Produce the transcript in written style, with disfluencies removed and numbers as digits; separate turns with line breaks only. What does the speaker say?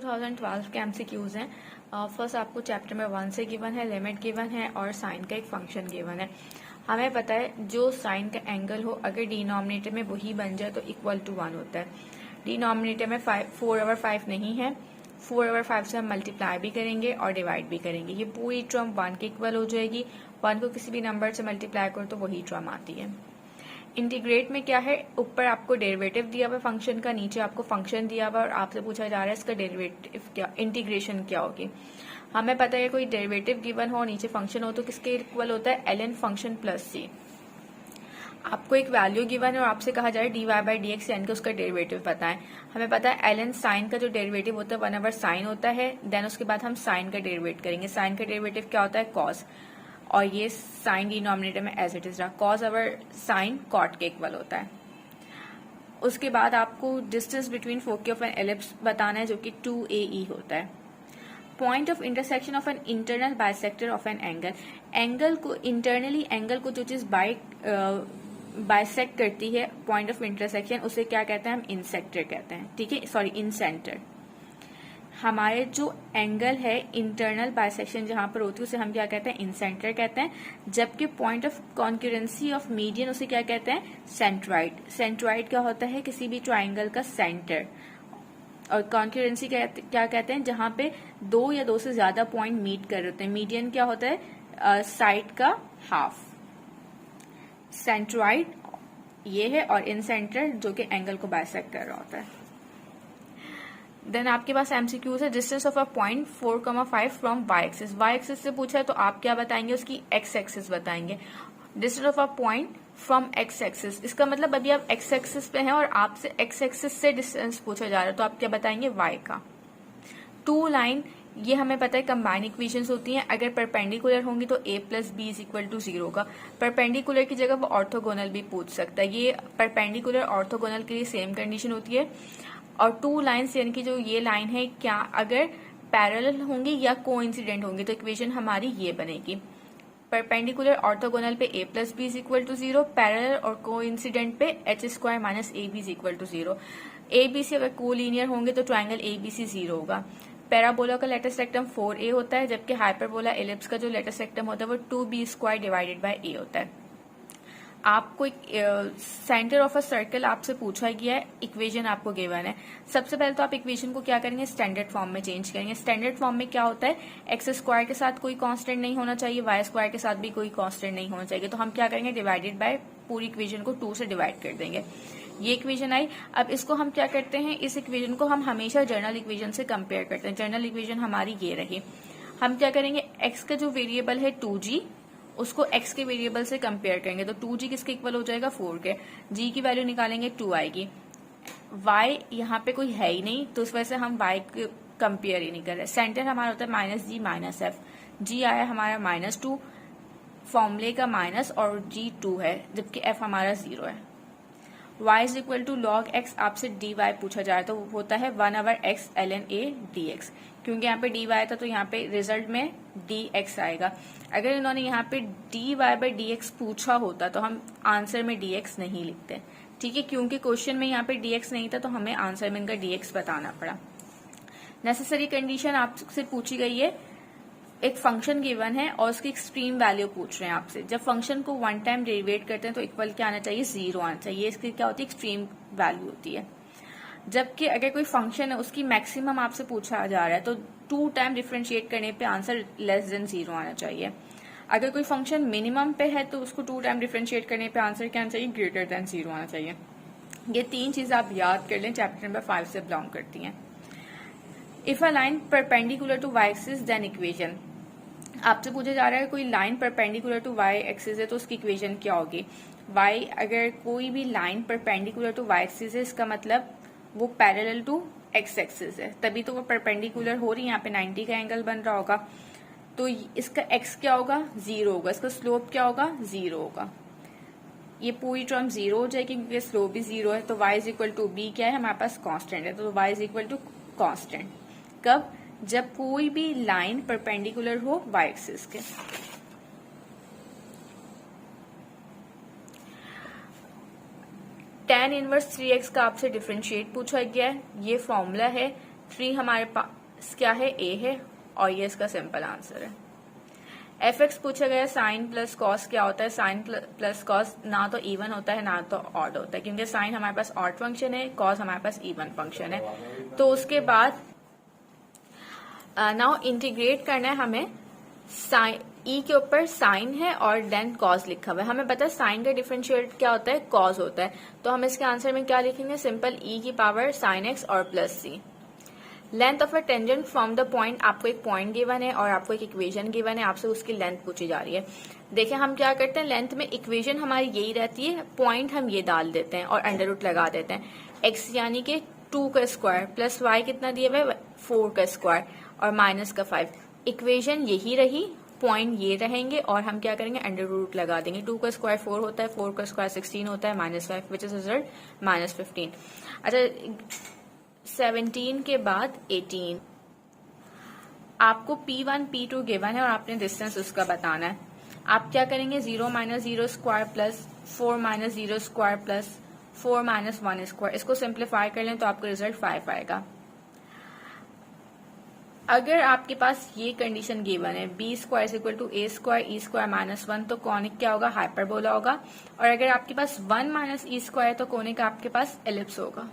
2012 के एमसीक्यूज हैं। फर्स्ट आपको चैप्टर में 1 से गिवन है, लिमिट गिवन है और साइन का एक फंक्शन गिवन है। हमें पता है जो साइन का एंगल हो अगर डिनोमिनेटर में वही बन जाए तो इक्वल टू 1 होता है। डिनोमिनेटर में 4/5 नहीं है, 4/5 से हम मल्टीप्लाई भी करेंगे और डिवाइड भी करेंगे। ये पूरी टर्म 1 के इक्वल हो जाएगी। 1 को किसी भी नंबर से मल्टीप्लाई करो तो वही टर्म आती है। इंटीग्रेट में क्या है, ऊपर आपको डेरिवेटिव दिया हुआ फंक्शन का, नीचे आपको फंक्शन दिया हुआ और आपसे पूछा जा रहा है इसका डेरिवेटिव क्या, इंटीग्रेशन क्या होगी। हमें पता है कोई डेरिवेटिव गिवन हो नीचे फंक्शन हो तो किसके इक्वल होता है, ln फंक्शन प्लस c। आपको एक वैल्यू गिवन है और आपसे कहा जा रहा है dy/dx यानी कि उसका डेरिवेटिव पता है। हमें पता है ln साइन का जो डेरिवेटिव होता है 1/sin होता है। देन उसके बाद हम साइन का डेरिवेट करेंगे। साइन का डेरिवेटिव क्या होता है, cos, और ये साइन डिनोमिनेटर में एज इट इज रहा, cos ओवर साइन कॉट के इक्वल होता है। उसके बाद आपको distance between foci of an ellipse बताना है जो कि 2AE होता है। Point of intersection of an internal bisector of an angle, angle को इंटरनली एंगल को जो चीज बाइसेक्ट करती है, पॉइंट ऑफ इंटरसेक्शन, उसे क्या कहते हैं, हम इंसेक्टर कहते हैं। ठीक है, सॉरी इनसेंटर। हमारे जो एंगल है इंटरनल बाइसेक्शन जहां पर होती है उसे हम क्या कहते हैं, इनसेंटर कहते हैं। जबकि point of concurrency of median उसे क्या कहते हैं, सेंट्रॉइड। सेंट्रॉइड क्या होता है, किसी भी ट्राइंगल का सेंटर। और कॉन्करेंसी क्या कहते हैं, जहां पे 2 या 2 से ज्यादा पॉइंट मीट कर रहे होते हैं। मीडियन क्या होता है, साइड का हाफ। सेंट्रॉइड ये है और इनसेंटर जो कि एंगल को बाइसेक्ट कर रहा होता है। देन आपके पास एमसीक्यूज है, distance of a point 4,5 from y axis. y axis से पूछा है तो आप क्या बताएंगे, उसकी x एक्सिस बताएंगे। Distance of a point from x axis, इसका मतलब अभी आप x एक्सिस पे हैं और आपसे x एक्सिस से डिस्टेंस पूछा जा रहा है तो आप क्या बताएंगे, y का। 2 लाइन, ये हमें पता है कंबाइन इक्वेशंस होती हैं। अगर परपेंडिकुलर होंगी तो a + b = 0 का। परपेंडिकुलर की जगह वो ऑर्थोगोनल भी पूछ सकता है। ये परपेंडिकुलर ऑर्थोगोनल के लिए सेम कंडीशन होती है। और 2 लाइन्स यानी कि जो ये लाइन है क्या अगर पैरेलल होंगी या कोइंसिडेंट होंगी तो इक्वेशन हमारी ये बनेगी, परपेंडिकुलर ऑर्थोगोनल पे a + b = 0, पैरेलल और कोइंसिडेंट पे h² - ab = 0। ABC अगर कोलिनियर होंगे तो ट्राइंगल ABC 0 होगा। पैराबोला का लेटेस्ट रेक्टम 4a होता है, जबकि हाइपरबोला एलिप्स का जो लेटेस्ट रेक्टम होता है वो 2b² / a होता है। आपको एक सेंटर ऑफ अ सर्कल आपसे पूछा गया है, इक्वेशन आपको गिवन है। सबसे पहले तो आप इक्वेशन को क्या करेंगे, स्टैंडर्ड फॉर्म में चेंज करेंगे। स्टैंडर्ड फॉर्म में क्या होता है, x² के साथ कोई कांस्टेंट नहीं होना चाहिए, y² के साथ भी कोई कांस्टेंट नहीं होना चाहिए। तो हम क्या करेंगे, डिवाइडेड बाय पूरी इक्वेशन को 2 से डिवाइड कर देंगे। ये इक्वेशन आई। अब इसको हम क्या करते हैं, इस इक्वेशन को हम हमेशा जर्नल इक्वेशन से कंपेयर करते हैं। जर्नल इक्वेशन हमारी ये रही। हम क्या करेंगे, x का जो वेरिएबल है 2g, उसको x के वेरिएबल से कंपेयर करेंगे तो 2g किसके इक्वल हो जाएगा, 4 के। g की वैल्यू निकालेंगे 2 आएगी। y यहाँ पे कोई है ही नहीं तो उस वजह से हम y को कंपेयर ही नहीं कर रहे। सेंटर हमारा होता है -g - f। g आया हमारा -2, फॉर्मूले का माइनस और g 2 है, जबकि f हमारा 0 है। y = log x, आपसे dy पूछा जा रहा है तो वो होता है 1/x ln a dx। क्योंकि यहाँ पे dy था तो यहाँ पे रिजल्ट में dx आएगा। अगर इन्होंने यहाँ पे dy/dx पूछा होता तो हम आंसर में dx नहीं लिखते। ठीक है, क्योंकि क्वेश्चन में यहाँ पे dx नहीं था तो हमें आंसर में इनका dx बताना पड़ा। नेसेसरी कंडीशन आपसे पूछी गई है, एक फंक्शन गिवन है और उसकी एक्सट्रीम वैल्यू पूछ रहे हैं आपसे। जब फंक्शन को 1 टाइम डेरिवेट करते हैं तो इक्वल क्या आना चाहिए, 0 आना चाहिए। इसकी क्या होती है, एक्सट्रीम वैल्यू होती है। जबकि अगर कोई फंक्शन है उसकी मैक्सिमम आपसे पूछा जा रहा है तो 2 टाइम डिफरेंशिएट करने पे आंसर <0 आना चाहिए। अगर कोई फंक्शन मिनिमम पे है तो उसको 2 टाइम डिफरेंशिएट करने पे आंसर क्या आना चाहिए, <0 आना चाहिए। ये 3 चीजें आप याद कर लें, चैप्टर नंबर 5 से बिलोंग करती हैं। If a line perpendicular to y axis then equation, आपसे पूछा जा रहा है कोई line perpendicular to y axis है तो उसकी इक्वेशन क्या होगी। y, अगर कोई भी line perpendicular to y axis है इसका मतलब वो पैरेलल टू x एक्सिस है, तभी तो वो परपेंडिकुलर हो रही है। यहाँ पे 90 का एंगल बन रहा होगा तो इसका x क्या होगा, 0 होगा। इसका स्लोप क्या होगा, 0 होगा। ये पूरी टर्म 0 हो जाएगी क्योंकि स्लोप भी 0 है। तो y = b क्या है, हमारे पास कांस्टेंट है तो y = कांस्टेंट। कब, जब कोई भी लाइन परपेंडिकुलर हो y एक्सिस के। tan इनवर्स 3x का आपसे डिफरेंशिएट पूछा गया है। ये फॉर्मूला है 3 हमारे पास क्या है, a है, और ये इसका सिंपल आंसर है। fx पूछा गया साइन प्लस कॉस क्या होता है। साइन प्लस कॉस ना तो इवन होता है ना तो ऑड होता है, क्योंकि साइन हमारे पास ऑड फंक्शन है, कॉस हमारे पास इवन फंक्शन है। तो उसके बाद नाउ इंटीग्रेट करना है हमें। साइन ई के ऊपर साइन है और देन कॉस लिखा हुआ है। हमें पता है साइन का डिफरेंशिएट क्या होता है, कॉस होता है। तो हम इसके आंसर में क्या लिखेंगे, सिंपल ई की पावर साइन एक्स और plus C. Length of a tangent from the point, आपको एक पॉइंट गिवन है और आपको एक इक्वेशन गिवन है, आपसे उसकी लेंथ पूछी जा रही है। देखिए हम क्या करते हैं, लेंथ में इक्वेशन हमारी यही रहती है, पॉइंट हम ये डाल देते हैं और अंडर रूट लगा देते हैं। एक्स यानी कि 2 का स्क्वायर प्लस वाई कितना दिया हुआ है, 4 का स्क्वायर और माइनस का 5। इक्वेशन यही रही, पॉइंट ये रहेंगे और हम क्या करेंगे, अंडर रूट लगा देंगे। 2 का स्क्वायर 4 होता है, 4 का स्क्वायर 16 होता है, माइनस 5 विच इज रिजल्ट -15। अच्छा 17 के बाद 18, आपको P1 P2 गिवन है और आपने डिस्टेंस उसका बताना है। आप क्या करेंगे, 0 - 0 square plus 4 - 0 square plus 4 - 1 square, इसको सिंप्लीफाई कर लें तो आपको रिजल्ट 5 आएगा। अगर आपके पास ये कंडीशन गिवन है b square equal to a square e square -1, तो कॉनिक क्या होगा, हाइपरबोला होगा। और अगर आपके पास 1 - e स्क्वायर तो कॉनिक आपके पास एलिप्स होगा।